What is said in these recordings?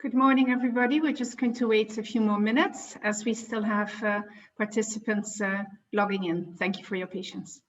Good morning, everybody. We're just going to wait a few more minutes as we still have participants logging in. Thank you for your patience.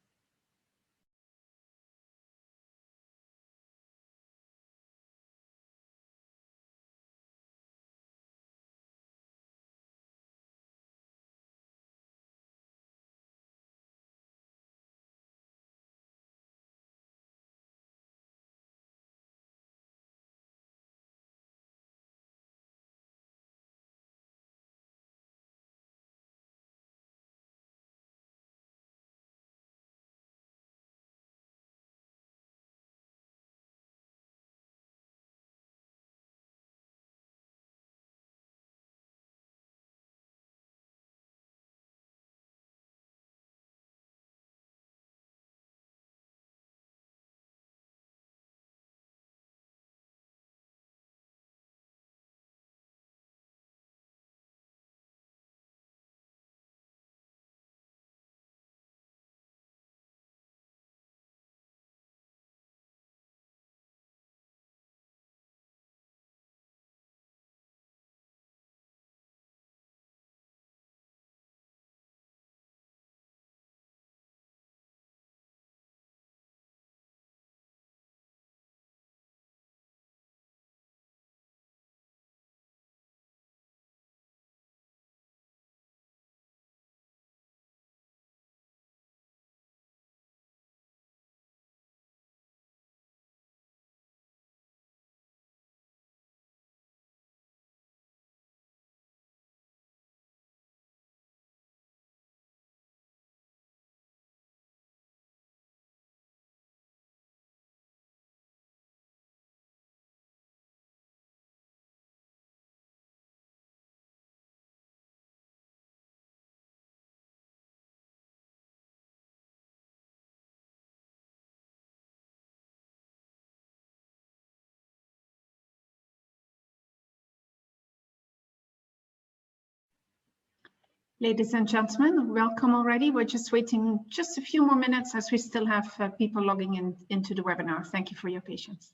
Ladies and gentlemen, welcome already. We're just waiting just a few more minutes as we still have people logging into the webinar. Thank you for your patience.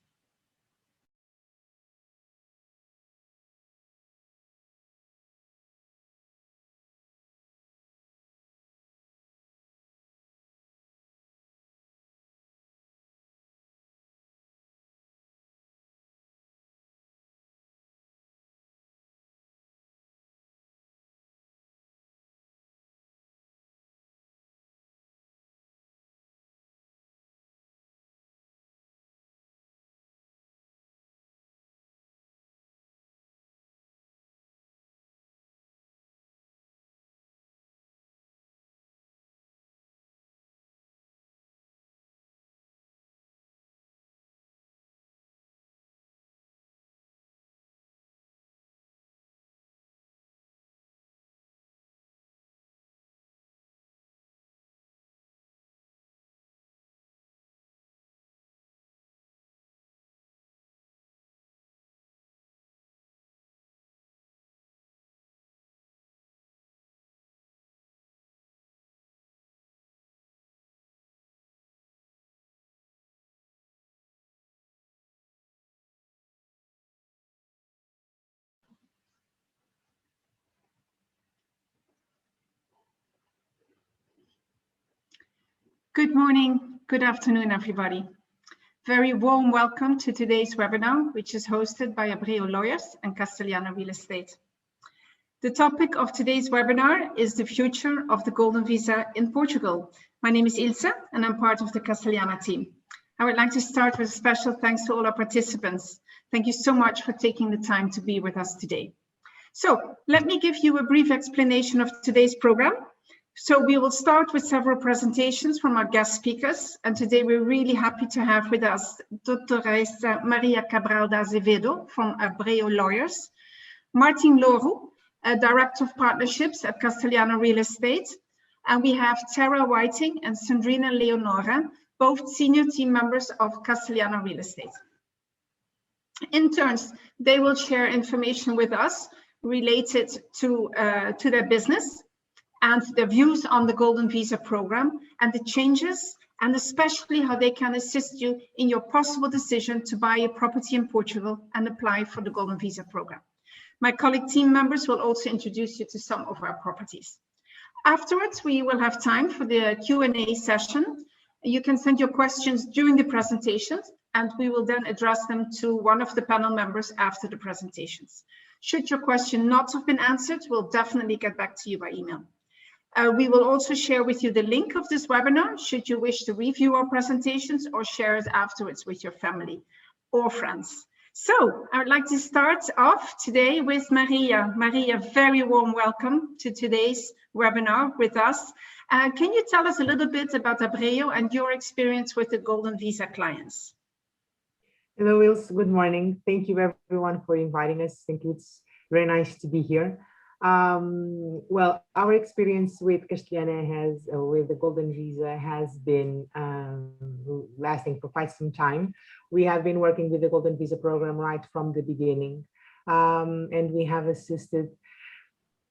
Good morning, good afternoon, everybody. Very warm welcome to today's webinar, which is hosted by Abreu Lawyers and Castelhana Real Estate. The topic of today's webinar is the future of the Golden Visa in Portugal. My name is Ilse, and I'm part of the Castelhana team. I would like to start with a special thanks to all our participants. Thank you so much for taking the time to be with us today. So let me give you a brief explanation of today's program. So we will start with several presentations from our guest speakers. And today we're really happy to have with us Dr. Maria Cabral de Azevedo from Abreu Lawyers, Martim Louro, Director of Partnerships at Castelhana Real Estate. And we have Tara Whiting and Sandrina Leonora, both senior team members of Castelhana Real Estate. In turns, they will share information with us related to their business and their views on the Golden Visa program and the changes and especially how they can assist you in your possible decision to buy a property in Portugal and apply for the Golden Visa program. My colleague team members will also introduce you to some of our properties. Afterwards, we will have time for the Q&A session. You can send your questions during the presentations, and we will then address them to one of the panel members after the presentations. Should your question not have been answered, we'll definitely get back to you by email. We will also share with you the link of this webinar, should you wish to review our presentations or share it afterwards with your family or friends. So I would like to start off today with Maria. Maria, very warm welcome to today's webinar with us. Can you tell us a little bit about Abreu and your experience with the Golden Visa clients? Hello, Wills. Good morning. Thank you, everyone, for inviting us. Thank you. It's very nice to be here. Well, our experience with Castelhana with the Golden Visa has been lasting for quite some time. We have been working with the Golden Visa program right from the beginning, and we have assisted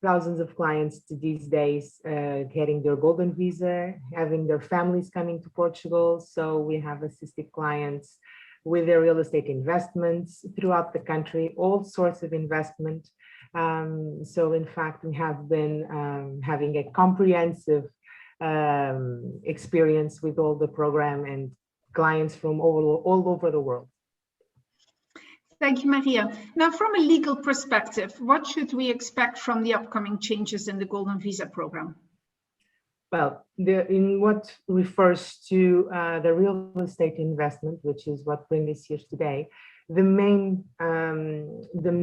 thousands of clients to these days getting their Golden Visa, having their families coming to Portugal. So we have assisted clients with their real estate investments throughout the country, all sorts of investment. So in fact, we have been having a comprehensive experience with all the program and clients from all over the world. Thank you, Maria. Now, from a legal perspective, what should we expect from the upcoming changes in the Golden Visa program? Well, in what refers to the real estate investment, which is what brings us here today, the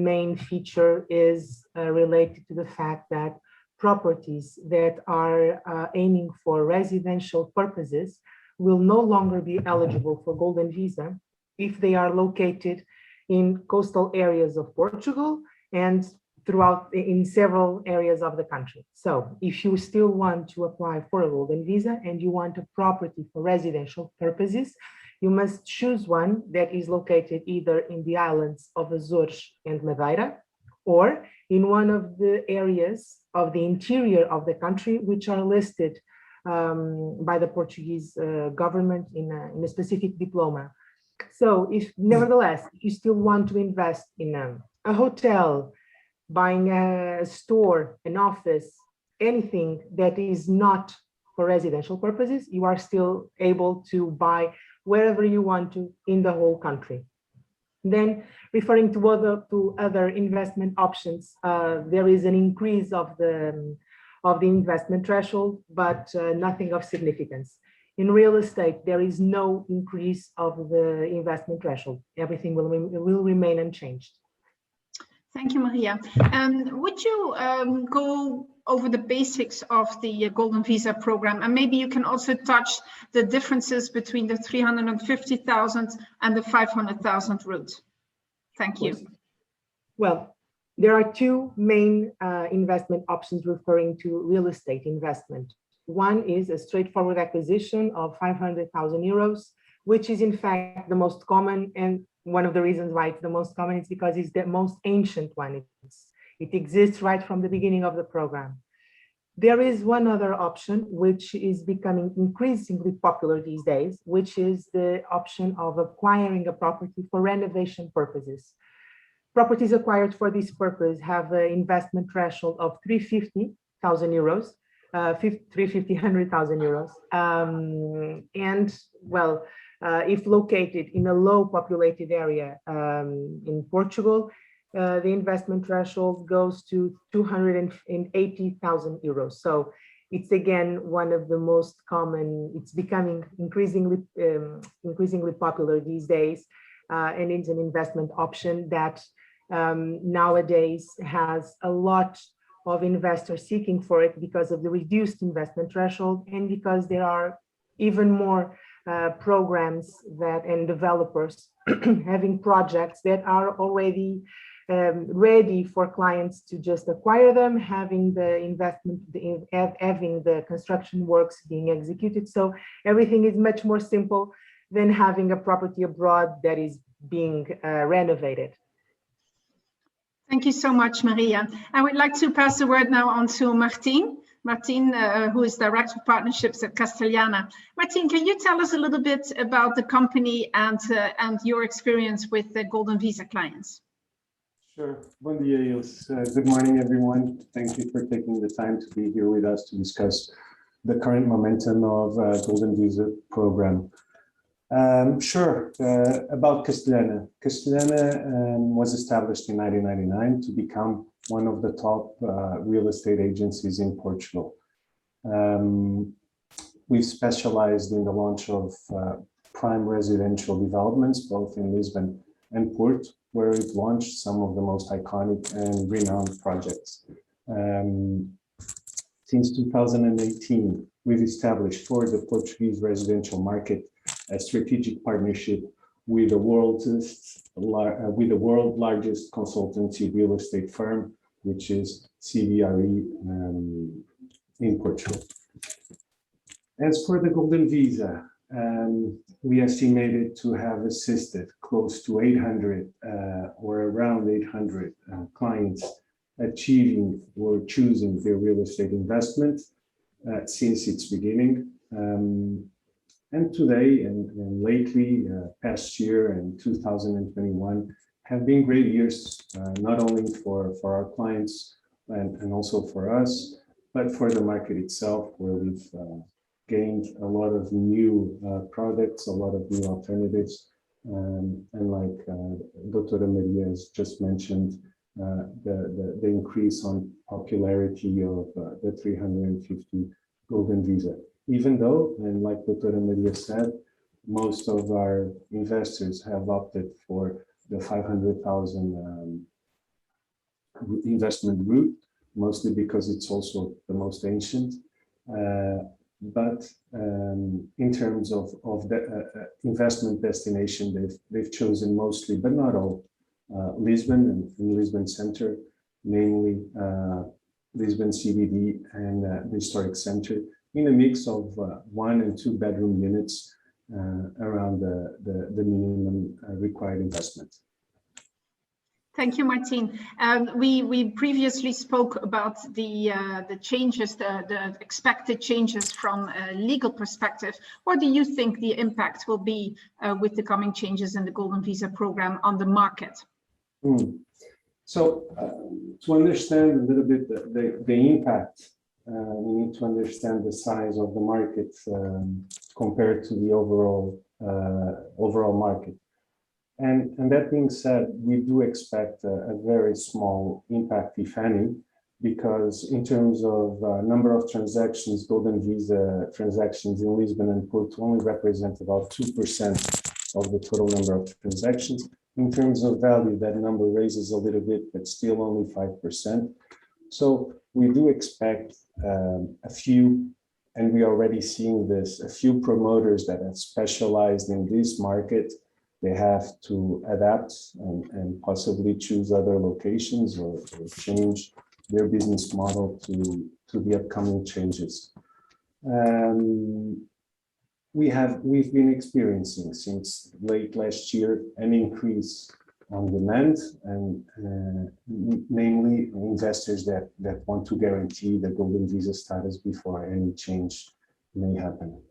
main feature is related to the fact that properties that are aiming for residential purposes will no longer be eligible for Golden Visa if they are located in coastal areas of Portugal and in several areas of the country. So if you still want to apply for a Golden Visa and you want a property for residential purposes, you must choose one that is located either in the islands of Azores and Madeira, or in one of the areas of the interior of the country, which are listed by the Portuguese government in a specific diploma. So nevertheless, if you still want to invest in a hotel, buying a store, an office, anything that is not for residential purposes, you are still able to buy wherever you want to in the whole country. Then, referring to other investment options, there is an increase of the investment threshold, but nothing of significance. In real estate, there is no increase of the investment threshold. Everything will remain unchanged. Thank you, Maria. Would you go over the basics of the Golden Visa program, and maybe you can also touch the differences between the 350,000 and the 500,000 route? Thank you. Well, there are two main investment options referring to real estate investment. One is a straightforward acquisition of 500,000 euros, which is in fact the most common, and one of the reasons why it's the most common is because it's the most ancient one. It exists right from the beginning of the program. There is one other option which is becoming increasingly popular these days, which is the option of acquiring a property for renovation purposes. Properties acquired for this purpose have an investment threshold of 350,000 euros, 100,000 euros. And well, if located in a low populated area in Portugal, the investment threshold goes to 280,000 euros. So it's again one of the most common. It's becoming increasingly popular these days, and it's an investment option that nowadays has a lot of investors seeking for it because of the reduced investment threshold, and because there are even more programs and developers having projects that are already ready for clients to just acquire them, having the investment, having the construction works being executed. So everything is much more simple than having a property abroad that is being renovated. Thank you so much, Maria. I would like to pass the word now on to Martin. Martin, who is Director of Partnerships at Castelhana. Martin, can you tell us a little bit about the company and your experience with the Golden Visa clients? Sure. Bom dia, Ilse. Good morning, everyone. Thank you for taking the time to be here with us to discuss the current momentum of Golden Visa program. Sure. About Castelhana. Castelhana was established in 1999 to become one of the top real estate agencies in Portugal. We've specialized in the launch of prime residential developments, both in Lisbon and Porto, where we've launched some of the most iconic and renowned projects. Since 2018, we've established for the Portuguese residential market a strategic partnership with the world's largest consultancy real estate firm, which is CBRE in Portugal. As for the Golden Visa, we estimated to have assisted close to 800 or around 800 clients achieving or choosing their real estate investment since its beginning. And today and lately, past year and 2021 have been great years, not only for our clients and also for us, but for the market itself, where we've gained a lot of new products, a lot of new alternatives. And like Dr. Maria has just mentioned, the increase on popularity of the 350 Golden Visa. Even though, and like Dr. Maria said, most of our investors have opted for the 500,000 investment route, mostly because it's also the most ancient. But in terms of the investment destination, they've chosen mostly, but not all, Lisbon and Lisbon Center, namely Lisbon CBD and the Historic Center, in a mix of 1 and 2 bedroom units around the minimum required investment. Thank you, Martin. We previously spoke about the changes, the expected changes from a legal perspective. What do you think the impact will be with the coming changes in the Golden Visa program on the market? So to understand a little bit the impact, we need to understand the size of the market compared to the overall market. And that being said, we do expect a very small impact, if any, because in terms of number of transactions, Golden Visa transactions in Lisbon and Porto only represent about 2% of the total number of transactions. In terms of value, that number raises a little bit, but still only 5%. So we do expect a few, and we are already seeing this, a few promoters that have specialized in this market. They have to adapt and possibly choose other locations or change their business model to the upcoming changes. We've been experiencing since late last year an increase on demand, and namely investors that want to guarantee the Golden Visa status before any change may happen.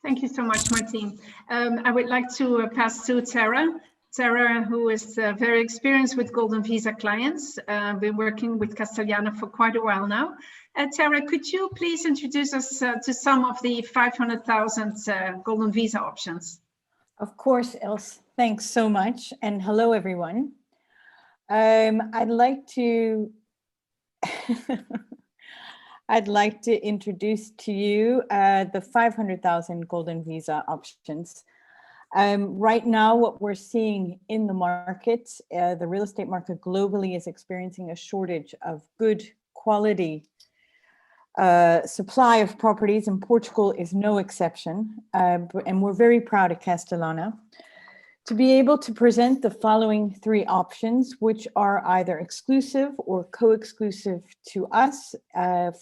Thank you so much, Martin. I would like to pass to Tara. Tara, who is very experienced with Golden Visa clients, been working with Castelhana for quite a while now. Tara, could you please introduce us to some of the 500,000 Golden Visa options? Of course, Ilse. Thanks so much. And hello, everyone. I'd like to introduce to you the 500,000 Golden Visa options. Right now, what we're seeing in the market, the real estate market globally is experiencing a shortage of good quality supply of properties, and Portugal is no exception. And we're very proud at Castelhana to be able to present the following 3 options, which are either exclusive or co-exclusive to us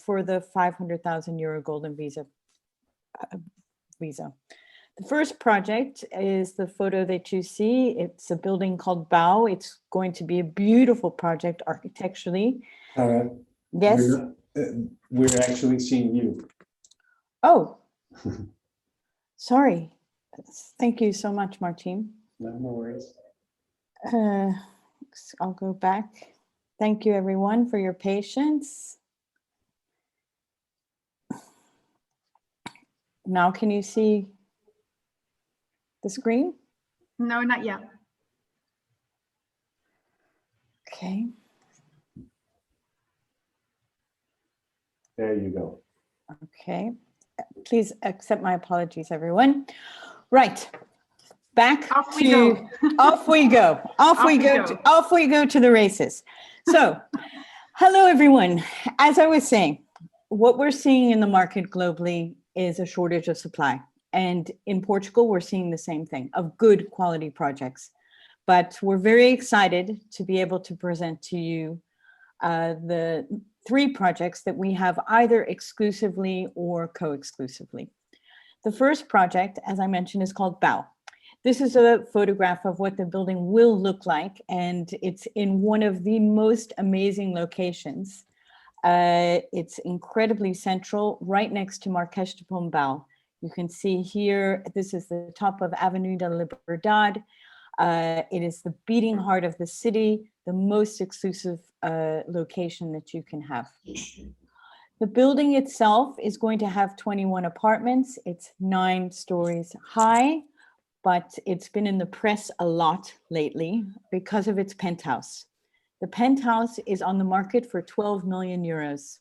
for the 500,000 euro Golden Visa. The first project is the photo that you see. It's a building called Bau. It's going to be a beautiful project architecturally. Yes. We're actually seeing you. Oh, sorry. Thank you so much, Martin. No, no worries. I'll go back. Thank you, everyone, for your patience. Now, can you see the screen? No, not yet. Okay. There you go. Okay. Please accept my apologies, everyone. Right. Back Off we to go. off we go. Off we go. Off we go to the races. So, hello, everyone. As I was saying, what we're seeing in the market globally is a shortage of supply. And in Portugal, we're seeing the same thing, of good quality projects. But we're very excited to be able to present to you the 3 projects that we have either exclusively or co-exclusively. The first project, as I mentioned, is called BAU. This is a photograph of what the building will look like, and it's in one of the most amazing locations. It's incredibly central, right next to Marquês de Pombal. You can see here, this is the top of Avenue da Liberdade. It is the beating heart of the city, the most exclusive location that you can have. The building itself is going to have 21 apartments. It's 9 stories high, but it's been in the press a lot lately because of its penthouse. The penthouse is on the market for 12 million euros.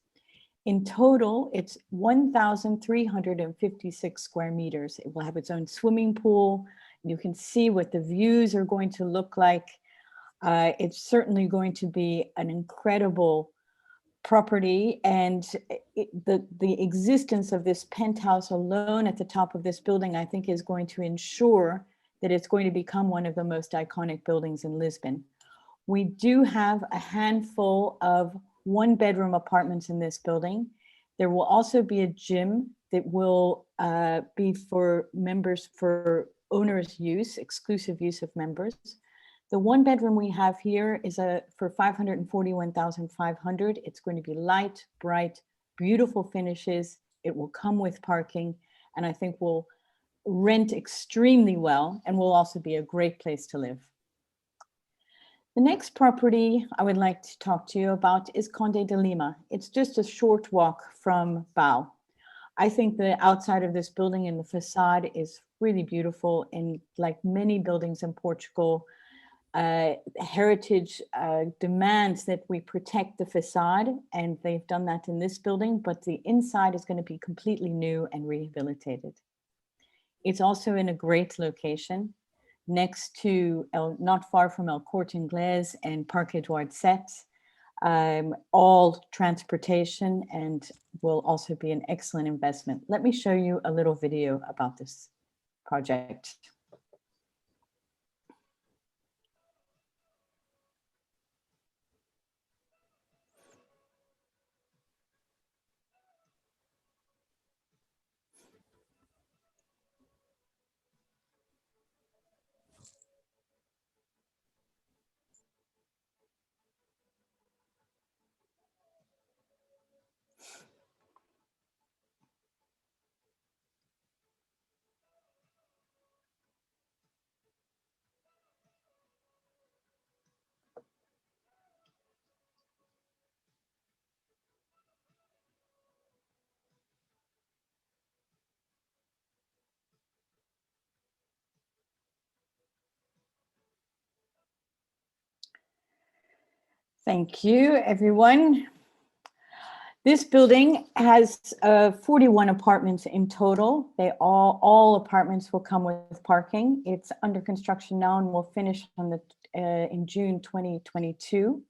In total, it's 1,356 square meters. It will have its own swimming pool. You can see what the views are going to look like. It's certainly going to be an incredible property, and the existence of this penthouse alone at the top of this building, I think, is going to ensure that it's going to become one of the most iconic buildings in Lisbon. We do have a handful of 1-bedroom apartments in this building. There will also be a gym that will be for members, for owners' use, exclusive use of members. The 1-bedroom we have here is for 541,500. It's going to be light, bright, beautiful finishes. It will come with parking, and I think will rent extremely well and will also be a great place to live. The next property I would like to talk to you about is Conde De Lima. It's just a short walk from BAU. I think the outside of this building and the facade is really beautiful, and like many buildings in Portugal, heritage demands that we protect the facade, and they've done that in this building, but the inside is going to be completely new and rehabilitated. It's also in a great location next to, not far from El Corte Inglés and Parque Eduardo Set, all transportation, and will also be an excellent investment. Let me show you a little video about this project. Thank you, everyone. This building has 41 apartments in total. They all apartments will come with parking. It's under construction now and will finish on in June 2022.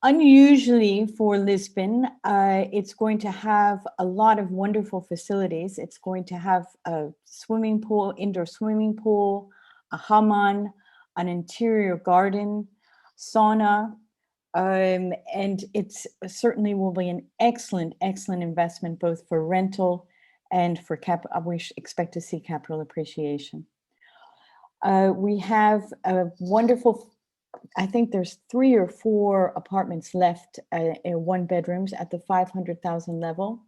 Unusually for Lisbon, it's going to have a lot of wonderful facilities. It's going to have a swimming pool, indoor swimming pool, a hammam, an interior garden, sauna, and it's certainly will be an excellent investment, both for rental and for we expect to see capital appreciation. We have a wonderful I think there's 3 or 4 apartments left in 1 bedrooms at the 500,000 level.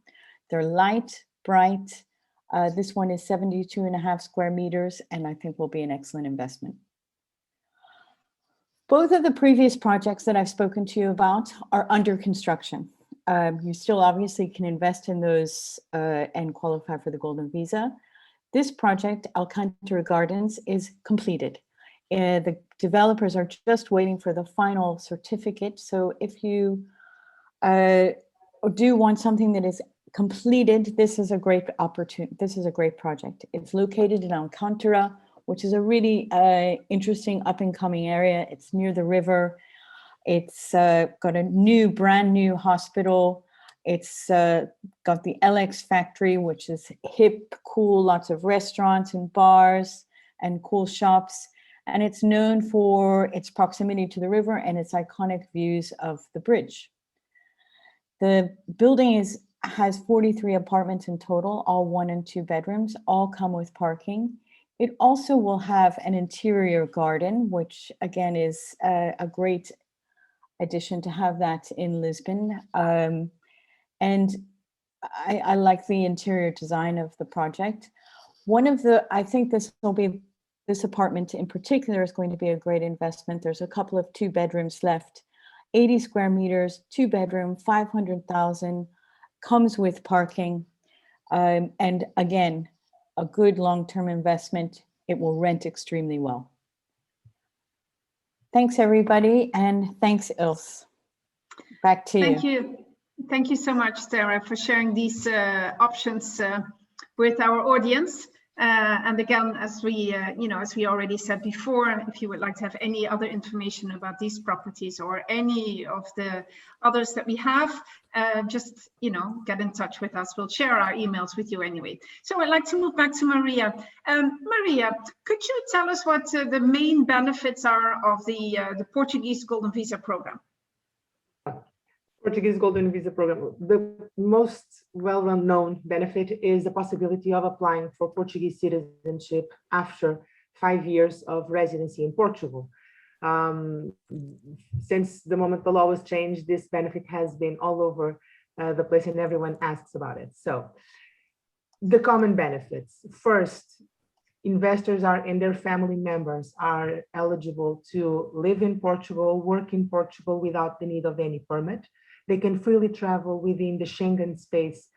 They're light, bright. This one is 72.5 square meters, and I think will be an excellent investment. Both of the previous projects that I've spoken to you about are under construction. You still obviously can invest in those and qualify for the Golden Visa. This project, Alcantara Gardens, is completed. The developers are just waiting for the final certificate. So if you do want something that is completed, this is a great opportunity. This is a great project. It's located in Alcantara, which is a really interesting up and coming area. It's near the river. It's got a brand new hospital. It's got the LX factory, which is hip, cool, lots of restaurants and bars and cool shops. And it's known for its proximity to the river and its iconic views of the bridge. The building has 43 apartments in total, all 1 and 2 bedrooms, all come with parking. It also will have an interior garden, which again is a great addition to have that in Lisbon. And I like the interior design of the project. I think this apartment in particular is going to be a great investment. There's a couple of 2 bedrooms left, 80 square meters, 2 bedroom, 500,000, comes with parking. And again, a good long-term investment. It will rent extremely well. Thanks, everybody, and thanks, Ilse. Back to you. Thank you. Thank you so much, Sarah, for sharing these options with our audience. And again, as we already said before, if you would like to have any other information about these properties or any of the others that we have, just get in touch with us. We'll share our emails with you anyway. So I'd like to move back to Maria. Maria, could you tell us what the main benefits are of the Portuguese Golden Visa program? Portuguese Golden Visa program. The most well-known benefit is the possibility of applying for Portuguese citizenship after 5 years of residency in Portugal. Since the moment the law was changed, this benefit has been all over the place and everyone asks about it. So the common benefits. First, investors and their family members are eligible to live in Portugal, work in Portugal without the need of any permit. They can freely travel within the Schengen space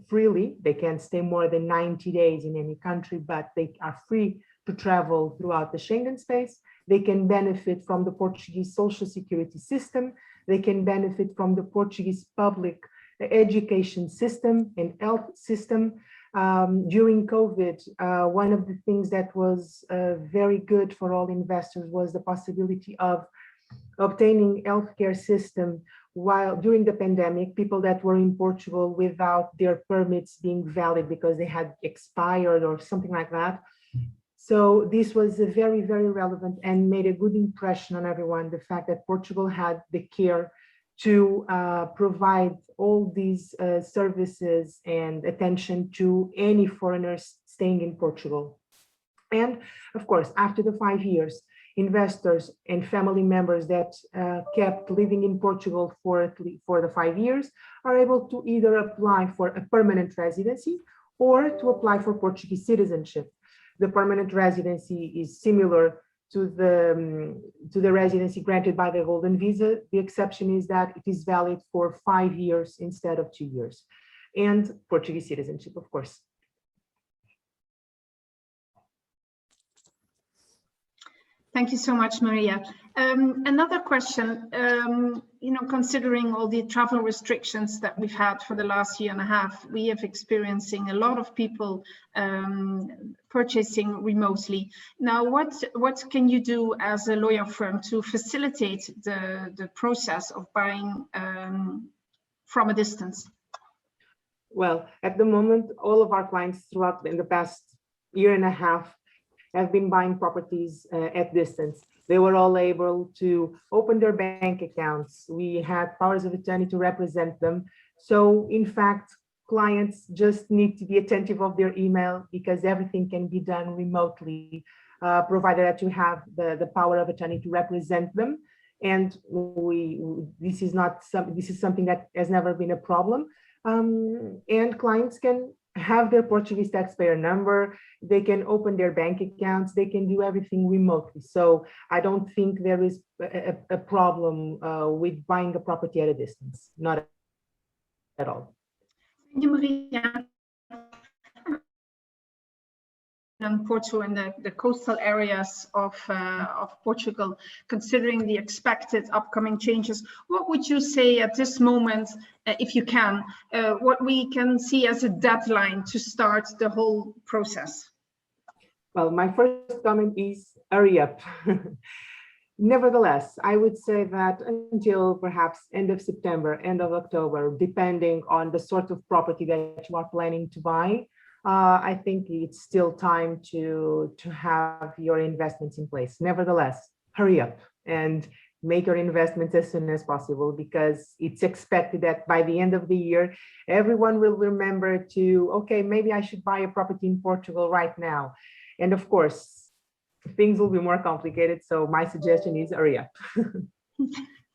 freely. They can stay more than 90 days in any country, but they are free to travel throughout the Schengen space. They can benefit from the Portuguese social security system. They can benefit from the Portuguese public education system and health system. During COVID, one of the things that was very good for all investors was the possibility of obtaining healthcare system while during the pandemic, people that were in Portugal without their permits being valid because they had expired or something like that. So this was a very, very relevant and made a good impression on everyone, the fact that Portugal had the care to provide all these services and attention to any foreigners staying in Portugal. And of course, after the 5 years, investors and family members that kept living in Portugal for the 5 years are able to either apply for a permanent residency or to apply for Portuguese citizenship. The permanent residency is similar to the residency granted by the Golden Visa. The exception is that it is valid for 5 years instead of 2 years, and Portuguese citizenship, of course. Thank you so much, Maria. Another question, considering all the travel restrictions that we've had for the last year and a half, we have experiencing a lot of people purchasing remotely. Now, what can you do as a lawyer firm to facilitate the process of buying from a distance? Well, at the moment, all of our clients in the past year and a half have been buying properties at distance. They were all able to open their bank accounts. We had powers of attorney to represent them. So in fact, clients just need to be attentive of their email because everything can be done remotely provided that you have the power of attorney to represent them. And this is something that has never been a problem. And clients can have their Portuguese taxpayer number, they can open their bank accounts, they can do everything remotely. So I don't think there is a problem with buying a property at a distance, not at all. Thank you, Maria. And Porto and the coastal areas of Portugal, considering the expected upcoming changes, what would you say at this moment, if you can, what we can see as a deadline to start the whole process? Well, my first comment is hurry up. Nevertheless, I would say that until perhaps end of September, end of October, depending on the sort of property that you are planning to buy, I think it's still time to have your investments in place. Nevertheless, hurry up and make your investments as soon as possible, because it's expected that by the end of the year, everyone will remember to, okay, maybe I should buy a property in Portugal right now. And of course, things will be more complicated. So my suggestion is hurry up.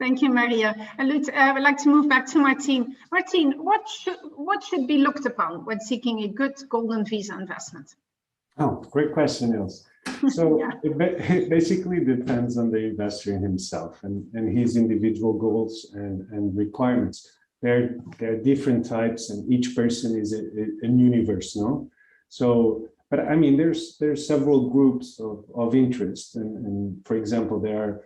Thank you, Maria. And I would like to move back to Martin. Martin, what should be looked upon when seeking a good golden visa investment? Oh, great question, Nils. So Yeah. it basically depends on the investor himself and his individual goals and requirements. There are different types, and each person is a universe, no? So, but I mean, there's several groups of interest, and for example, there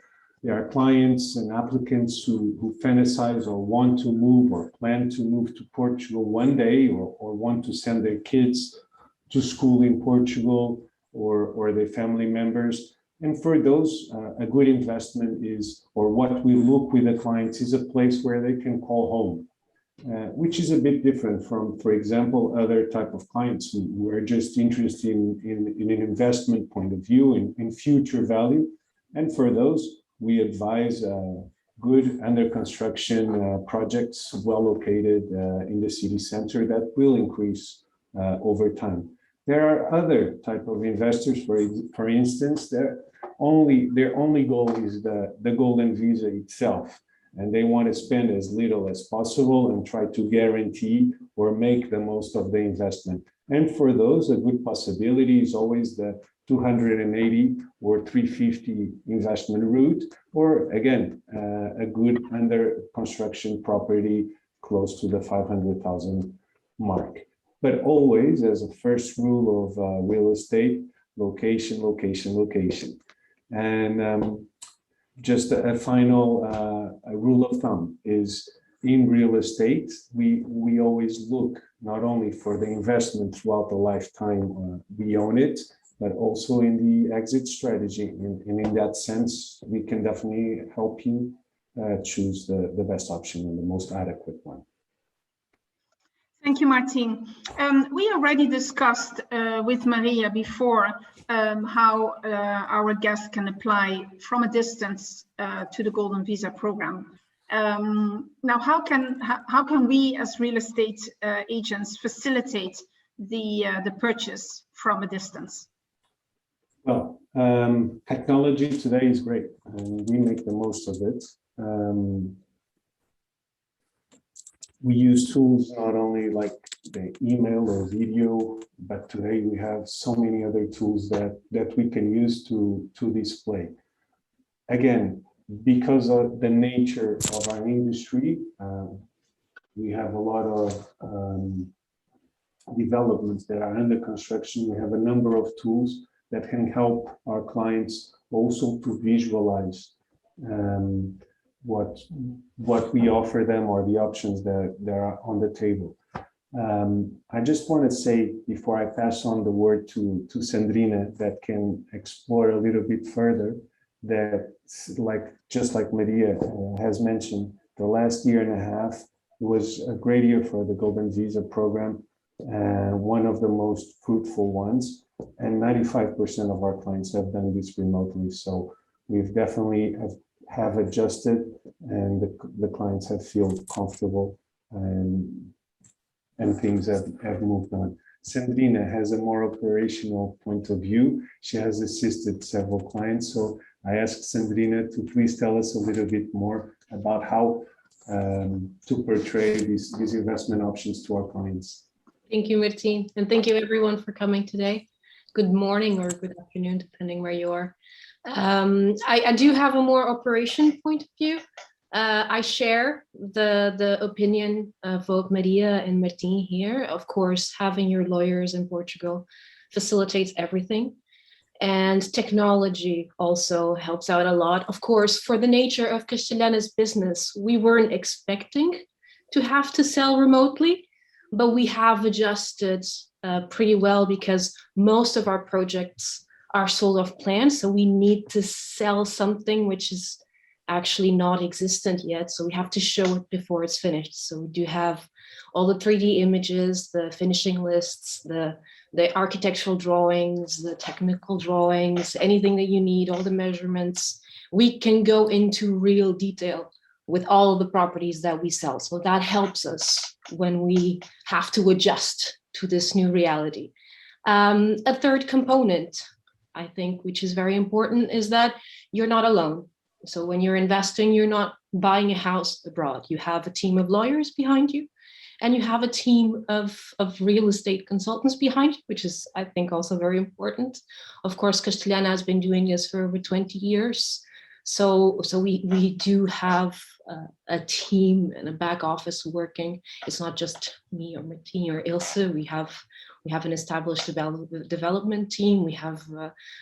are clients and applicants who fantasize or want to move or plan to move to Portugal one day, or want to send their kids to school in Portugal, or their family members. And for those, a good investment is, or what we look with the clients, is a place where they can call home, which is a bit different from, for example, other type of clients who are just interested in an investment point of view, in future value. And for those, we advise good under construction projects, well located in the city center, that will increase over time. There are other type of investors, for instance, their only goal is the golden visa itself, and they want to spend as little as possible and try to guarantee or make the most of the investment. And for those, a good possibility is always the 280 or 350 investment route, or again, a good under construction property close to the 500,000 mark. But always, as a first rule of real estate, location, location, location. And just a final rule of thumb is, in real estate, we always look not only for the investment throughout the lifetime we own it, but also in the exit strategy. And in that sense, we can definitely help you choose the best option and the most adequate one. Thank you, Martin. We already discussed with Maria before how our guests can apply from a distance to the Golden Visa program. Now, how can we as real estate agents facilitate the purchase from a distance? Well, technology today is great, and we make the most of it. We use tools not only like the email or video, but today we have so many other tools that we can use to display. Again, because of the nature of our industry, we have a lot of developments that are under construction. We have a number of tools that can help our clients also to visualize what we offer them, or the options that are on the table. I just want to say, before I pass on the word to Sandrina, that can explore a little bit further, that just like Maria has mentioned, the last year and a half was a great year for the Golden Visa program, one of the most fruitful ones, and 95% of our clients have done this remotely. So we've definitely have adjusted, and the clients have feel comfortable, and things have moved on. Sandrina has a more operational point of view. She has assisted several clients. So I asked Sandrina to please tell us a little bit more about how to portray these investment options to our clients. Thank you, Martin, and thank you everyone for coming today. Good morning or good afternoon, depending where you are. I do have a more operation point of view. I share the opinion of both Maria and Martin here. Of course, having your lawyers in Portugal facilitates everything. And technology also helps out a lot. Of course, for the nature of Castelhana's business, we weren't expecting to have to sell remotely, but we have adjusted pretty well because most of our projects are sold off plan. So we need to sell something which is actually not existent yet. So we have to show it before it's finished. So we do have all the 3D images, the finishing lists, the architectural drawings, the technical drawings, anything that you need, all the measurements. We can go into real detail with all of the properties that we sell. So that helps us when we have to adjust to this new reality. A third component, I think, which is very important, is that you're not alone. So when you're investing, you're not buying a house abroad. You have a team of lawyers behind you, and you have a team of real estate consultants behind you, which is, I think, also very important. Of course, Castelhana has been doing this for over 20 years. So we do have a team and a back office working. It's not just me or Martin or Ilse. We have an established development team. We have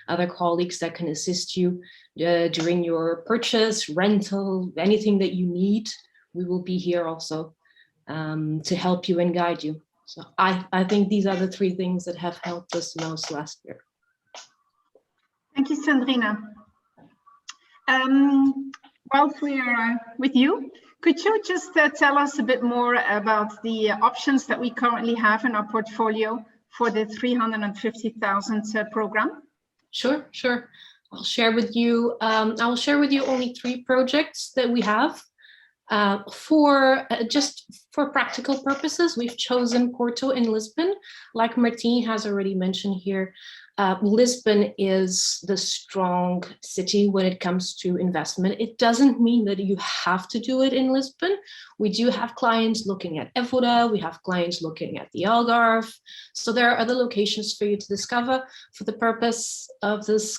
other colleagues that can assist you during your purchase, rental, anything that you need. We will be here also to help you and guide you. So I think these are the three things that have helped us most last year. Thank you, Sandrina. Whilst we are with you, could you just tell us a bit more about the options that we currently have in our portfolio for the 350,000 program? Sure. I'll share with you. I will share with you only 3 projects that we have. Just for practical purposes, we've chosen Porto and Lisbon. Like Martin has already mentioned here, Lisbon is the strong city when it comes to investment. It doesn't mean that you have to do it in Lisbon. We do have clients looking at Évora, we have clients looking at the Algarve. So there are other locations for you to discover. For the purpose of this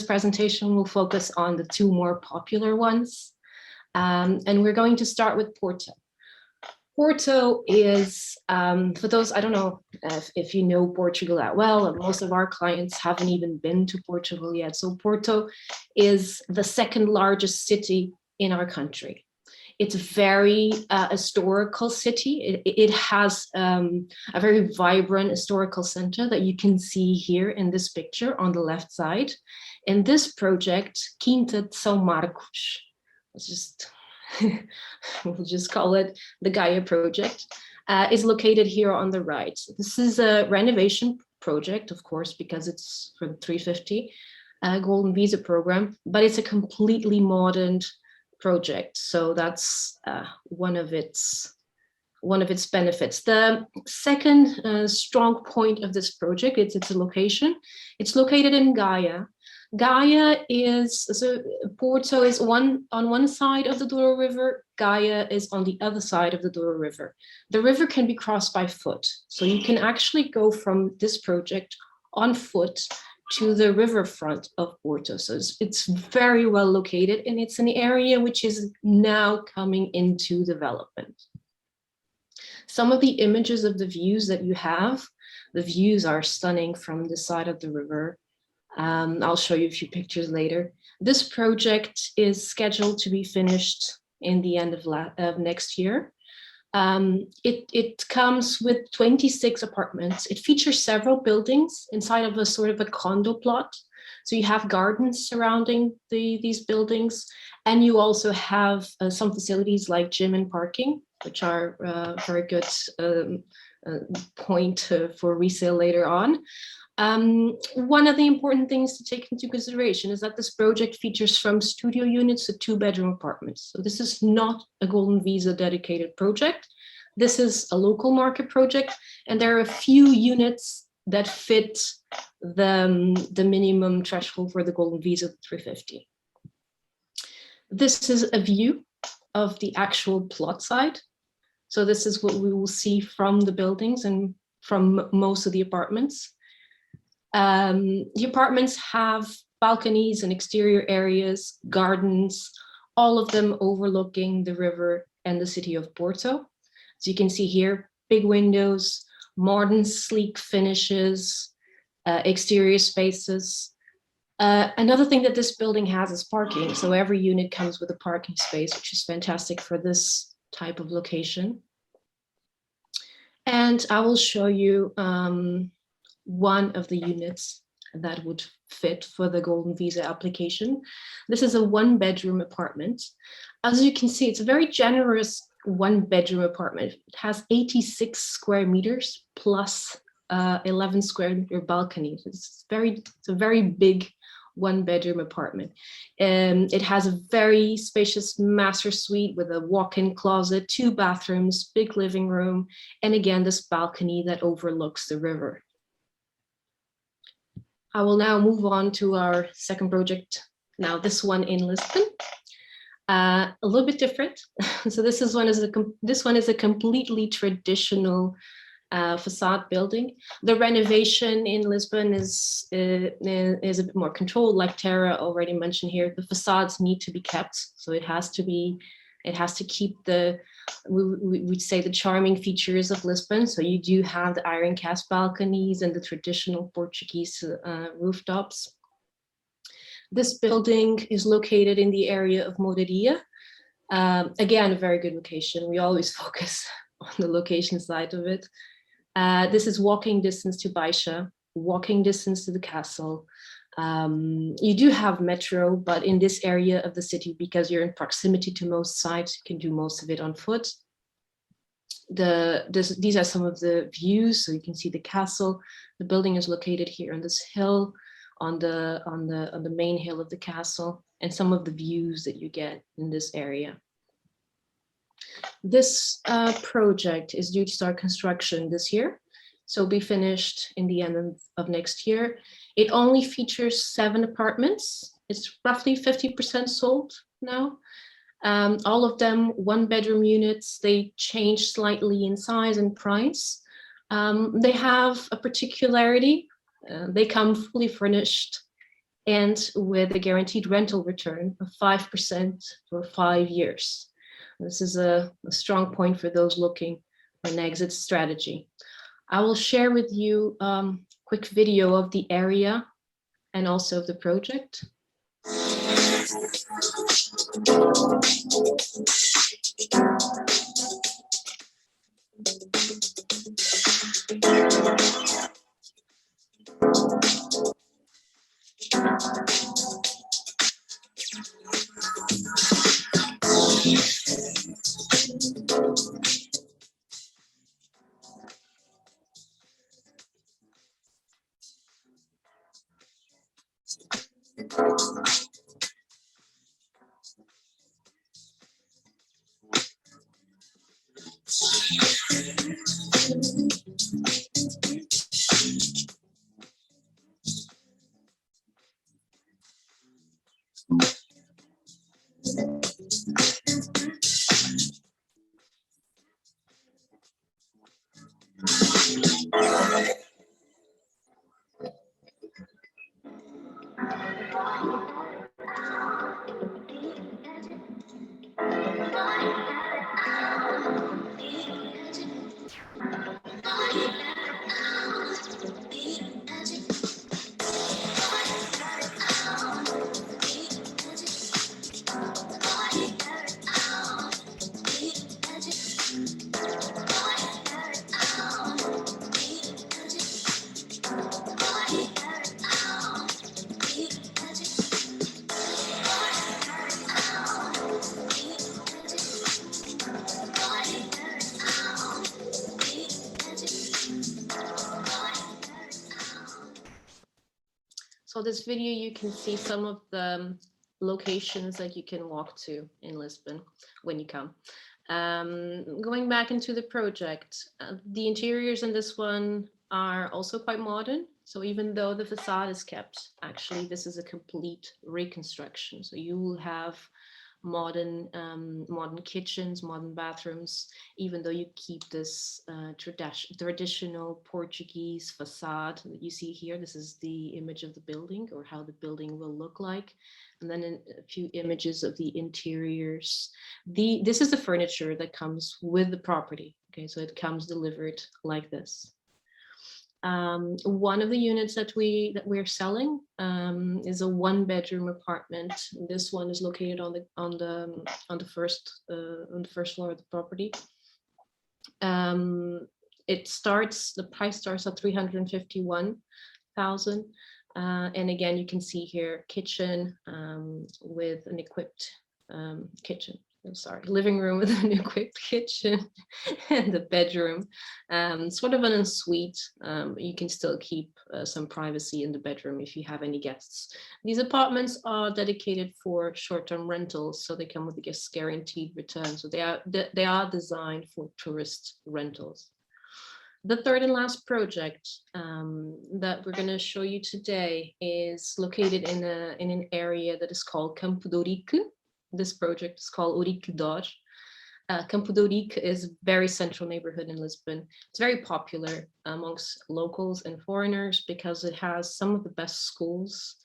presentation, we'll focus on the 2 more popular ones. And we're going to start with Porto. Porto is, for those, I don't know if you know Portugal that well, and most of our clients haven't even been to Portugal yet. So Porto is the 2nd largest city in our country. It's a very historical city. It has a very vibrant historical center that you can see here in this picture on the left side. In this project, Quinta de São Marcos, we'll just call it the Gaia project, is located here on the right. This is a renovation project, of course, because it's for the 350 Golden Visa program, but it's a completely modern project. So that's one of its benefits. The second strong point of this project is its location. It's located in Gaia. Porto is on one side of the Douro River, Gaia is on the other side of the Douro River. The river can be crossed by foot. So you can actually go from this project on foot to the riverfront of Porto. So it's very well located, and it's an area which is now coming into development. Some of the images of the views that you have, the views are stunning from this side of the river. I'll show you a few pictures later. This project is scheduled to be finished in the end of next year. It comes with 26 apartments. It features several buildings inside of a sort of a condo plot. So you have gardens surrounding these buildings, and you also have some facilities like gym and parking, which are a very good point for resale later on. One of the important things to take into consideration is that this project features from studio units to 2-bedroom apartments. So this is not a Golden Visa dedicated project. This is a local market project, and there are a few units that fit the minimum threshold for the Golden Visa 350. This is a view of the actual plot site. So this is what we will see from the buildings and from most of the apartments. The apartments have balconies and exterior areas, gardens, all of them overlooking the river and the city of Porto. So you can see here, big windows, modern, sleek finishes, exterior spaces. Another thing that this building has is parking. So every unit comes with a parking space, which is fantastic for this type of location. And I will show you one of the units that would fit for the Golden Visa application. This is a 1-bedroom apartment. As you can see, it's a very generous 1-bedroom apartment. It has 86 square meters plus 11 square meter balconies. It's a very big 1-bedroom apartment. It has a very spacious master suite with a walk-in closet, 2 bathrooms, big living room, and again, this balcony that overlooks the river. I will now move on to our second project. Now, this one in Lisbon, a little bit different. So this one is a completely traditional facade building. The renovation in Lisbon is a bit more controlled, like Tara already mentioned here. The facades need to be kept, so it has to keep the, we'd say, the charming features of Lisbon. So you do have the iron cast balconies and the traditional Portuguese rooftops. This building is located in the area of Moraria. Again, a very good location. We always focus on the location side of it. This is walking distance to Baixa, walking distance to the castle. You do have metro, but in this area of the city, because you're in proximity to most sites, you can do most of it on foot. These are some of the views. So you can see the castle. The building is located here on this hill, on the main hill of the castle, and some of the views that you get in this area. This project is due to start construction this year, so it'll be finished in the end of next year. It only features 7 apartments. It's roughly 50% sold now. All of them 1-bedroom units. They change slightly in size and price. They have a particularity. They come fully furnished and with a guaranteed rental return of 5% for 5 years. This is a strong point for those looking for an exit strategy. I will share with you a quick video of the area and also of the project. So this video, you can see some of the locations that you can walk to in Lisbon when you come. Going back into the project, the interiors in this one are also quite modern. So even though the facade is kept, actually this is a complete reconstruction. So you will have modern kitchens, modern bathrooms, even though you keep this traditional Portuguese facade that you see here. This is the image of the building, or how the building will look like. And then a few images of the interiors. This is the furniture that comes with the property. Okay, so it comes delivered like this. One of the units that we're selling is a 1-bedroom apartment. This one is located on the first floor of the property. The price starts at 351,000. And again, you can see here kitchen with an equipped kitchen. Living room with an equipped kitchen and the bedroom, sort of an ensuite. You can still keep some privacy in the bedroom if you have any guests. These apartments are dedicated for short-term rentals, so they come with a guest guaranteed return. So they are designed for tourist rentals. The third and last project that we're going to show you today is located in an area that is called Kampudoriku. This project is called Orikudor. Kampudorika is a very central neighborhood in Lisbon. It's very popular amongst locals and foreigners because it has some of the best schools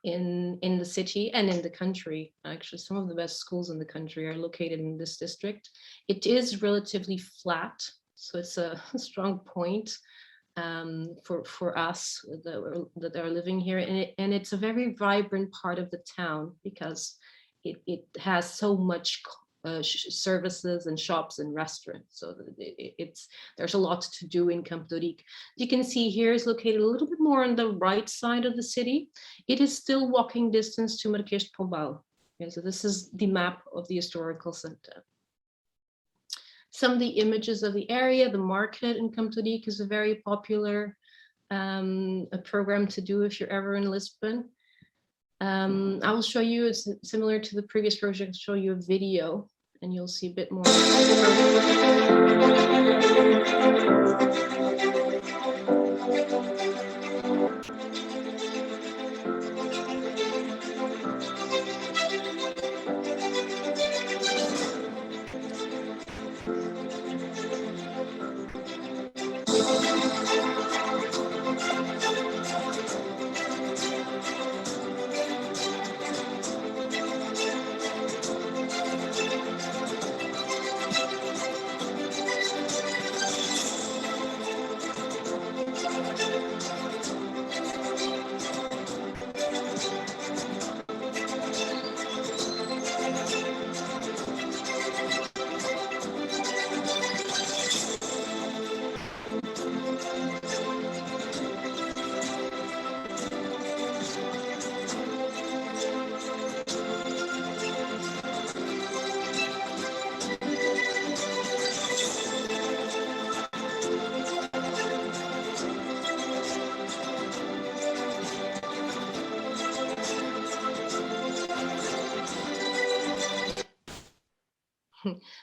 in the city and in the country. Actually, some of the best schools in the country are located in this district. It is relatively flat, so it's a strong point for us that are living here. And it's a very vibrant part of the town because it has so much services and shops and restaurants. So there's a lot to do in Kampudorika. You can see here is located a little bit more on the right side of the city. It is still walking distance to Marquês de Pombal. Okay, so this is the map of the historical center. Some of the images of the area. The market in Kampudorika is a very popular a program to do if you're ever in Lisbon. I will show you, it's similar to the previous project, show you a video and you'll see a bit more.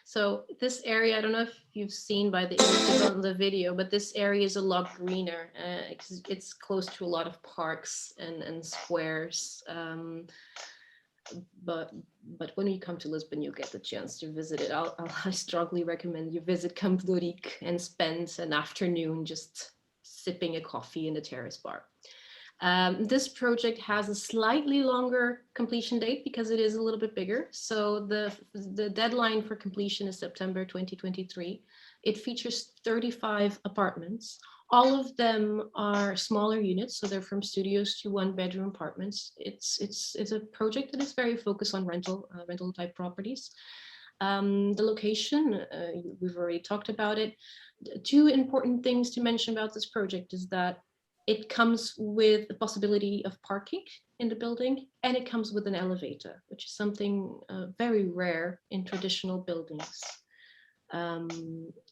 So this area, I don't know if you've seen by the images on the video, but this area is a lot greener. It's close to a lot of parks and squares. But when you come to Lisbon, you'll get the chance to visit it. I strongly recommend you visit Kampudorika and spend an afternoon just sipping a coffee in the terrace bar. This project has a slightly longer completion date because it is a little bit bigger. So the deadline for completion is September 2023. It features 35 apartments. All of them are smaller units, so they're from studios to 1-bedroom apartments. It's a project that is very focused on rental type properties. The location, we've already talked about it. Two important things to mention about this project is that it comes with the possibility of parking in the building, and it comes with an elevator, which is something very rare in traditional buildings.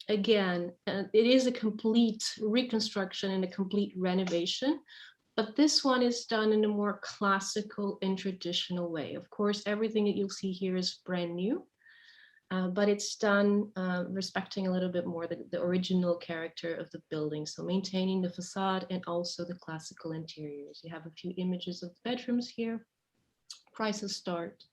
Again, it is a complete reconstruction and a complete renovation, but this one is done in a more classical and traditional way. Of course, everything that you'll see here is brand new. but it's done respecting a little bit more the original character of the building. So maintaining the facade and also the classical interiors. You have a few images of the bedrooms here. Prices start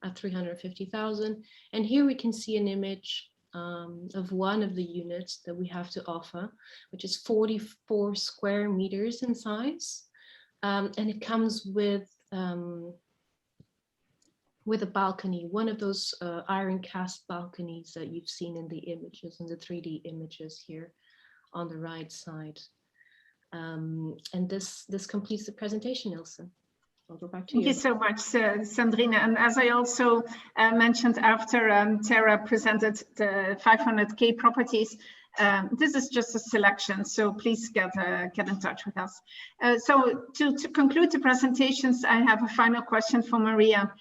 at 350,000. And here we can see an image of one of the units that we have to offer, which is 44 square meters in size. And it comes with a balcony, one of those iron cast balconies that you've seen in the images, in the 3D images here on the right side. And this completes the presentation, Ilse. I'll go back to you. Thank you so much, Sandrine. And as I also mentioned after Tara presented the 500K properties, this is just a selection, so please get in touch with us. So to conclude the presentations, I have a final question for Maria.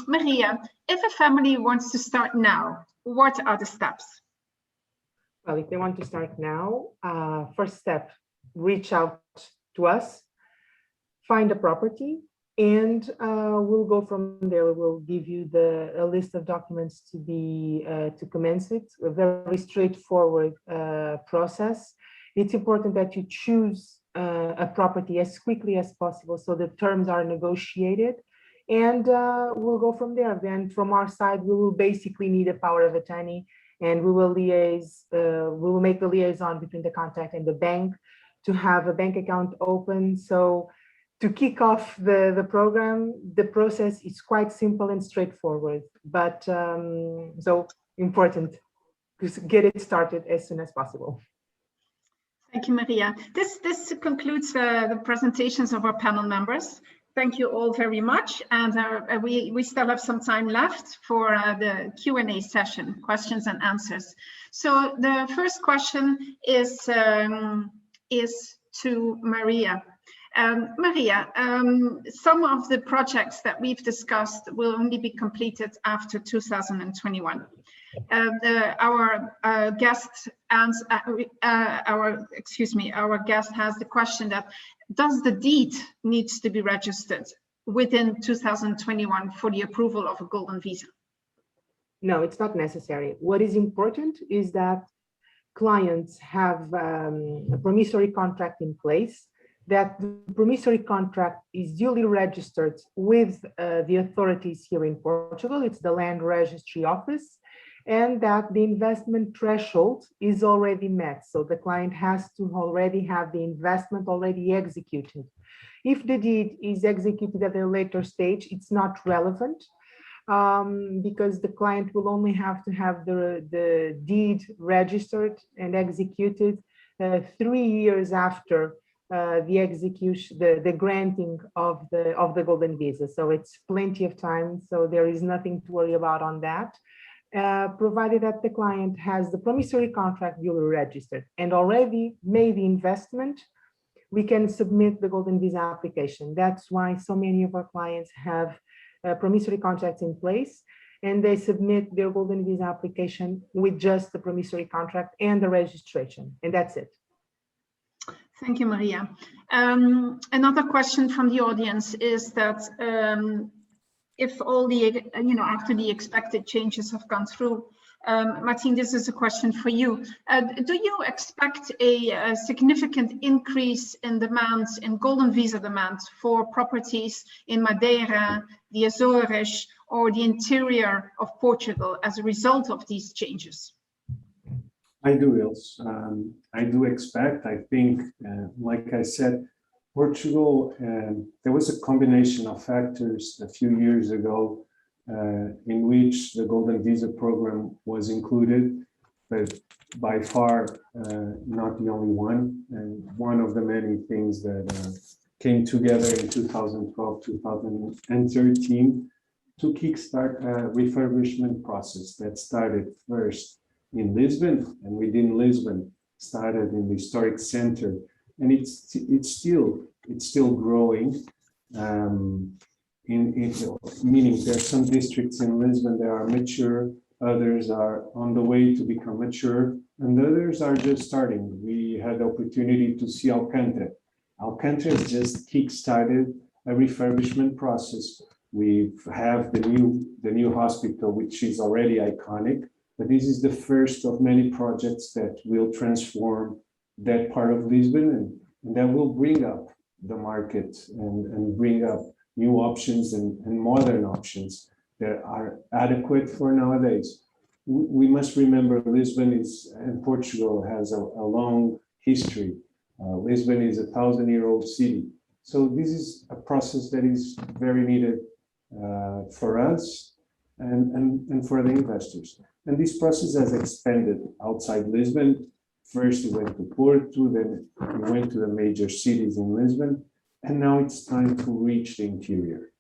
Maria, if a family wants to start now, what are the steps? Well, if they want to start now, first step, reach out to us, find a property, and we'll go from there. We'll give you a list of documents to commence it. A very straightforward process. It's important that you choose a property as quickly as possible so the terms are negotiated, and we'll go from there. Then from our side, we will basically need a power of attorney, and we will liaise. We will make the liaison between the contact and the bank to have a bank account open. So to kick off the program, the process is quite simple and straightforward, but so important to get it started as soon as possible. Thank you, Maria. This concludes the presentations of our panel members. Thank you all very much. And we still have some time left for the Q&A session, questions and answers. So the first question is to Maria. Maria, some of the projects that we've discussed will only be completed after 2021. Our guest has the question that, does the deed needs to be registered within 2021 for the approval of a golden visa? No, it's not necessary. What is important is that clients have a promissory contract in place, that the promissory contract is duly registered with the authorities here in Portugal. It's the Land Registry Office, and that the investment threshold is already met. So the client has to already have the investment already executed. If the deed is executed at a later stage, it's not relevant because the client will only have to have the deed registered and executed 3 years after the execution, the granting of the golden visa. So it's plenty of time. So there is nothing to worry about on that. Provided that the client has the promissory contract duly registered and already made the investment, we can submit the golden visa application. That's why so many of our clients have promissory contracts in place, and they submit their golden visa application with just the promissory contract and the registration, and that's it. Thank you, Maria. Another question from the audience is that if all the, after the expected changes have gone through, Martin, this is a question for you. Do you expect a significant increase in demands, in golden visa demands for properties in Madeira, the Azores, or the interior of Portugal as a result of these changes? I do, Ilse. I do expect, I think, like I said, Portugal, there was a combination of factors a few years ago in which the Golden Visa program was included, but by far not the only one. And one of the many things that came together in 2012, 2013 to kickstart a refurbishment process that started first in Lisbon, and within Lisbon started in the historic center, and it's still growing. Meaning there are some districts in Lisbon that are mature, others are on the way to become mature, and others are just starting. We had the opportunity to see Alcântara. Alcântara has just kick-started a refurbishment process We have the new hospital, which is already iconic, but this is the first of many projects that will transform that part of Lisbon and that will bring up the market and bring up new options and modern options that are adequate for nowadays. We must remember Lisbon and Portugal has a long history. Lisbon is a 1,000-year-old city. So this is a process that is very needed for us and for the investors. And this process has expanded outside Lisbon. First we went to Porto, then we went to the major cities in Lisbon, and now it's time to reach the interior.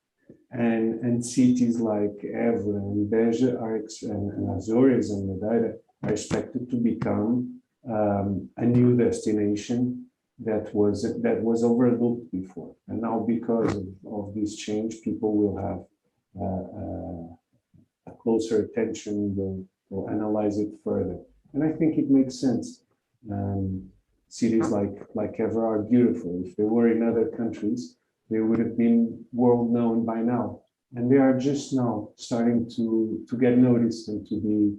And cities like Évora and Beja and Azores and Madeira are expected to become a new destination that was overlooked before. And now because of this change, people will have a closer attention, will analyze it further. And I think it makes sense. Cities like Évora are beautiful. If they were in other countries, they would have been world known by now. And they are just now starting to get noticed and to be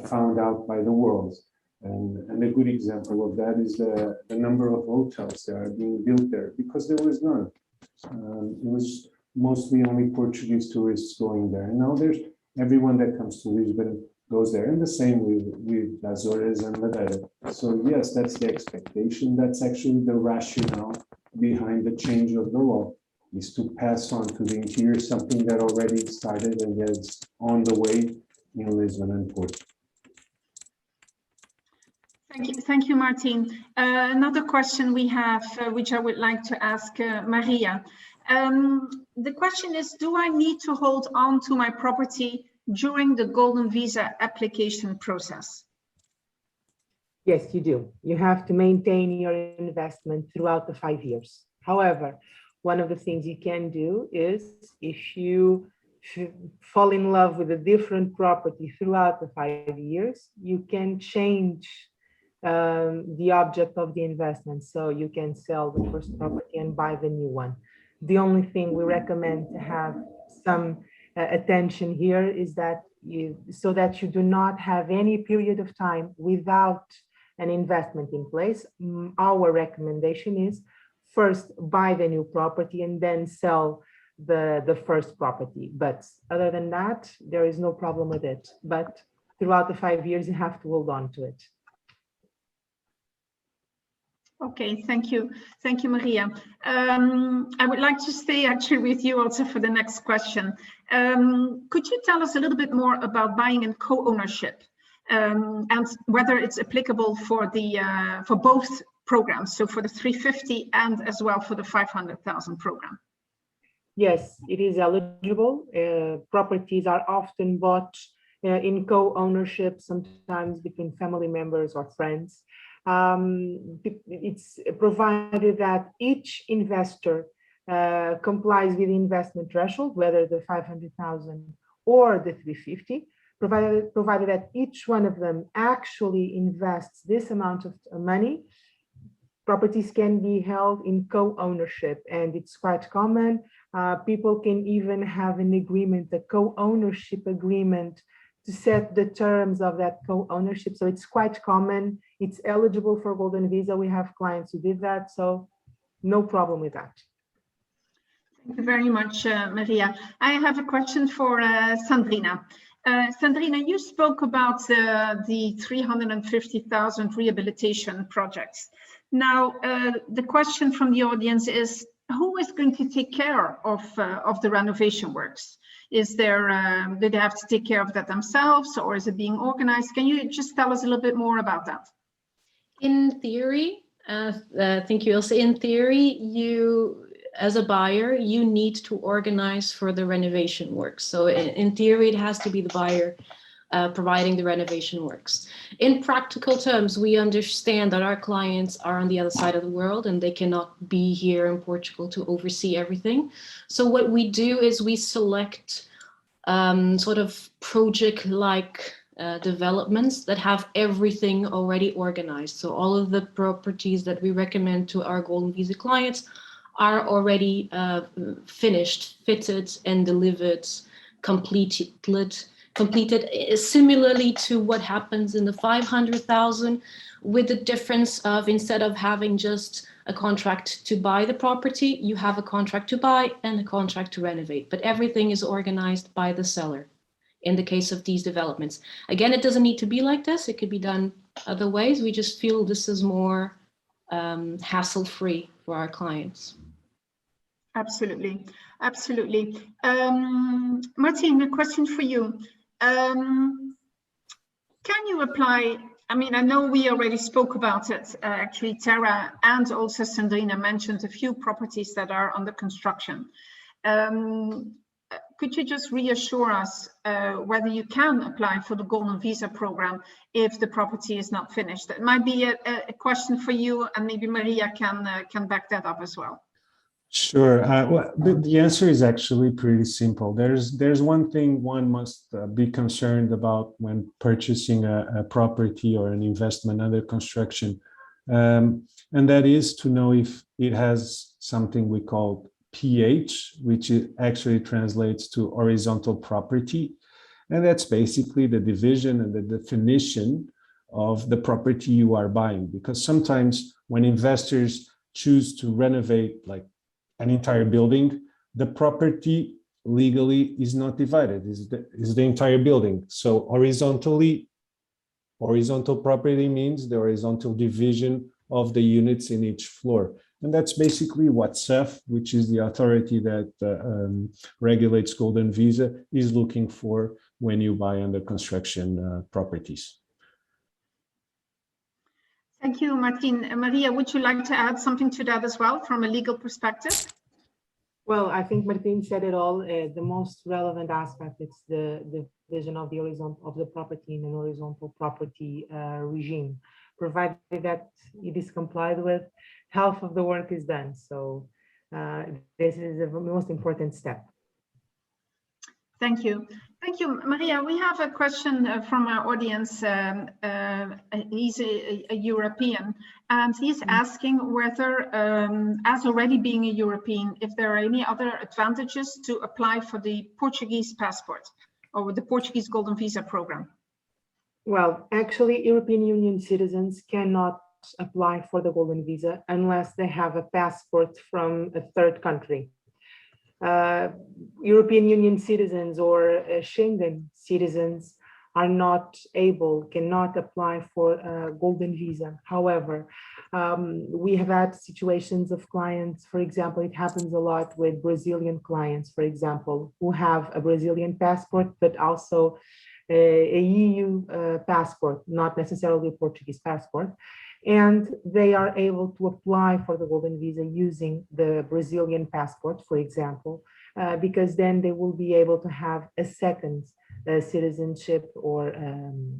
found out by the world. And a good example of that is the number of hotels that are being built there, because there was none. It was mostly only Portuguese tourists going there. And now there's everyone that comes to Lisbon goes there, and the same with Azores and Madeira. So yes, that's the expectation. That's actually the rationale behind the change of the law, is to pass on to the interior something that already started and is on the way in Lisbon and Porto. Thank you, Martin. Another question we have, which I would like to ask Maria. The question is, do I need to hold on to my property during the Golden Visa application process? Yes, you do. You have to maintain your investment throughout the 5 years. However, one of the things you can do is, if you fall in love with a different property throughout the 5 years, you can change the object of the investment. So you can sell the first property and buy the new one. The only thing we recommend to have some attention here is that so that you do not have any period of time without an investment in place. Our recommendation is first buy the new property and then sell the first property. But other than that, there is no problem with it. But throughout the 5 years, you have to hold on to it. Okay, thank you. Thank you, Maria. I would like to stay actually with you also for the next question. Could you tell us a little bit more about buying and co-ownership and whether it's applicable for both programs, so for the 350 and as well for the 500,000 program? Yes, it is eligible. Properties are often bought in co-ownership, sometimes between family members or friends. It's provided that each investor complies with the investment threshold, whether the 500,000 or the 350, provided that each one of them actually invests this amount of money. Properties can be held in co-ownership, and it's quite common. People can even have an agreement, a co-ownership agreement, to set the terms of that co-ownership. So it's quite common. It's eligible for Golden Visa. We have clients who did that, so no problem with that. Thank you very much, Maria. I have a question for Sandrina. Sandrina, you spoke about the 350,000 rehabilitation projects. Now, the question from the audience is, who is going to take care of the renovation works? Is there, do they have to take care of that themselves, or is it being organized? Can you just tell us a little bit more about that? In theory, thank you, Ilse. In theory, you, as a buyer, you need to organize for the renovation works. So in theory, it has to be the buyer providing the renovation works. In practical terms, we understand that our clients are on the other side of the world and they cannot be here in Portugal to oversee everything. So what we do is we select sort of project-like developments that have everything already organized. So all of the properties that we recommend to our Golden Visa clients are already finished, fitted, and delivered, completed similarly to what happens in the 500,000, with the difference of, instead of having just a contract to buy the property, you have a contract to buy and a contract to renovate, but everything is organized by the seller in the case of these developments. Again, it doesn't need to be like this. It could be done other ways. We just feel this is more hassle-free for our clients. Absolutely, absolutely. Martin, a question for you. Can you apply? I mean, I know we already spoke about it. Actually, Tara and also Sandrina mentioned a few properties that are under construction. Could you just reassure us whether you can apply for the Golden Visa program if the property is not finished? That might be a question for you, and maybe Maria can back that up as well. Sure. Well, the answer is actually pretty simple. There's one thing one must be concerned about when purchasing a property or an investment under construction, and that is to know if it has something we call PH, which actually translates to horizontal property, and that's basically the division and the definition of the property you are buying. Because sometimes when investors choose to renovate, like an entire building, the property legally is not divided, is the entire building. So horizontal property means the horizontal division of the units in each floor. And that's basically what CEF, which is the authority that regulates Golden Visa, is looking for when you buy under construction properties. Thank you, Martin. Maria, would you like to add something to that as well from a legal perspective? Well, I think Martin said it all. The most relevant aspect is the division of the horizontal of the property in an horizontal property regime. Provided that it is complied with, half of the work is done. So this is the most important step. Thank you. Thank you, Maria. We have a question from our audience. He's a European, and he's asking whether, as already being a European, if there are any other advantages to apply for the Portuguese passport or the Portuguese Golden Visa program. Well, actually, European Union citizens cannot apply for the Golden Visa unless they have a passport from a third country. European Union citizens or Schengen citizens are cannot apply for a Golden Visa. However, we have had situations of clients, for example, it happens a lot with Brazilian clients, for example, who have a Brazilian passport, but also a EU passport, not necessarily a Portuguese passport. And they are able to apply for the Golden Visa using the Brazilian passport, for example, because then they will be able to have a second citizenship or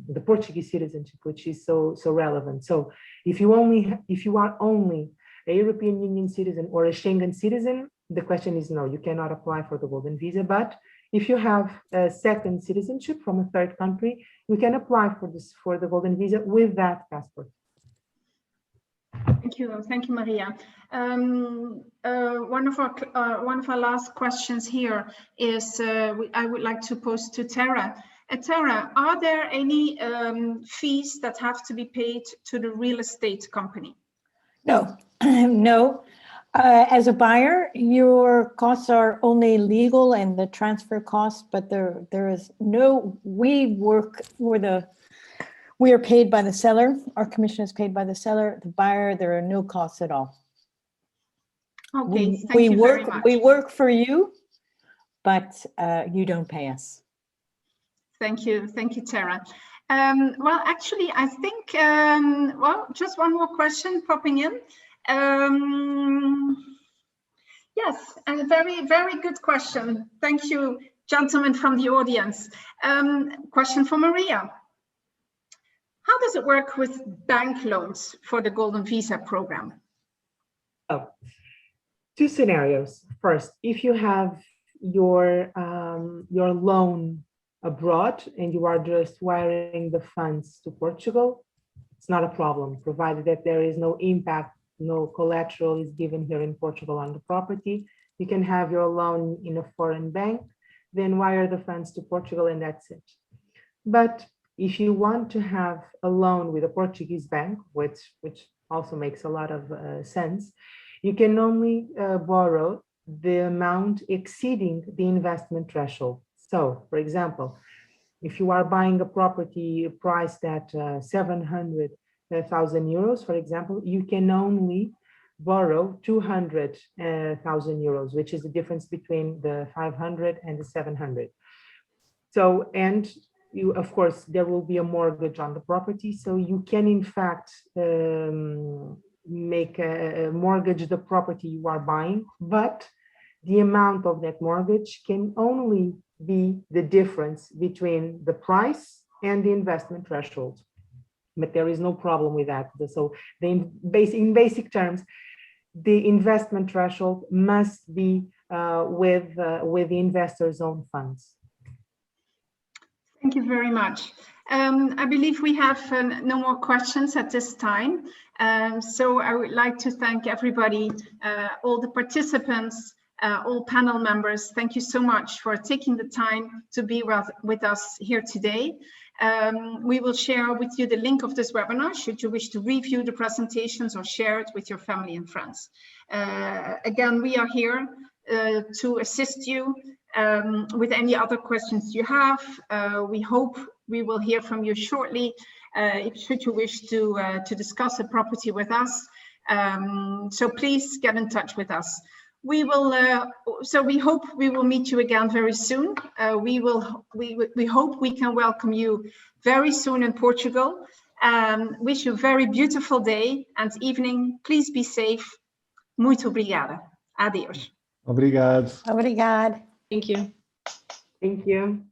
the Portuguese citizenship, which is so relevant. So if you are only a European Union citizen or a Schengen citizen, the question is no, you cannot apply for the Golden Visa. But if you have a second citizenship from a third country, you can apply for the Golden Visa with that passport. Thank you, Maria. One of our last questions here is I would like to pose to Tara. Tara, are there any fees that have to be paid to the real estate company? No, no. As a buyer, your costs are only legal and the transfer costs, but there is no. We are paid by the seller. Our commission is paid by the seller. The buyer, there are no costs at all. Okay, thank you very much. We work for you, but you don't pay us. Thank you, Tara. Well, actually, I think, just one more question popping in. Yes, and a very, very good question. Thank you, gentlemen from the audience. Question for Maria. How does it work with bank loans for the Golden Visa program? Oh, two scenarios. First, if you have your loan abroad and you are just wiring the funds to Portugal, it's not a problem, provided that there is no impact no collateral is given here in Portugal on the property. You can have your loan in a foreign bank, then wire the funds to Portugal, and that's it. But if you want to have a loan with a Portuguese bank, which also makes a lot of sense, you can only borrow the amount exceeding the investment threshold. So, for example, if you are buying a property priced at 700,000 euros, for example, you can only borrow 200,000 euros, which is the difference between the 500 and the 700. So, and you, of course, there will be a mortgage on the property, so you can in fact make a mortgage the property you are buying, but the amount of that mortgage can only be the difference between the price and the investment threshold. But there is no problem with that. So in basic terms, the investment threshold must be with the investor's own funds. Thank you very much. I believe we have no more questions at this time. So I would like to thank everybody, all the participants, all panel members. Thank you so much for taking the time to be with us here today. We will share with you the link of this webinar should you wish to review the presentations or share it with your family and friends. Again, we are here to assist you with any other questions you have. We hope we will hear from you shortly should you wish to discuss a property with us. So please get in touch with us. We will. So we hope we will meet you again very soon. We hope we can welcome you very soon in Portugal. Wish you a very beautiful day and evening. Please be safe. Muito obrigada. Adeus. Obrigado. Obrigado. Thank you. Thank you.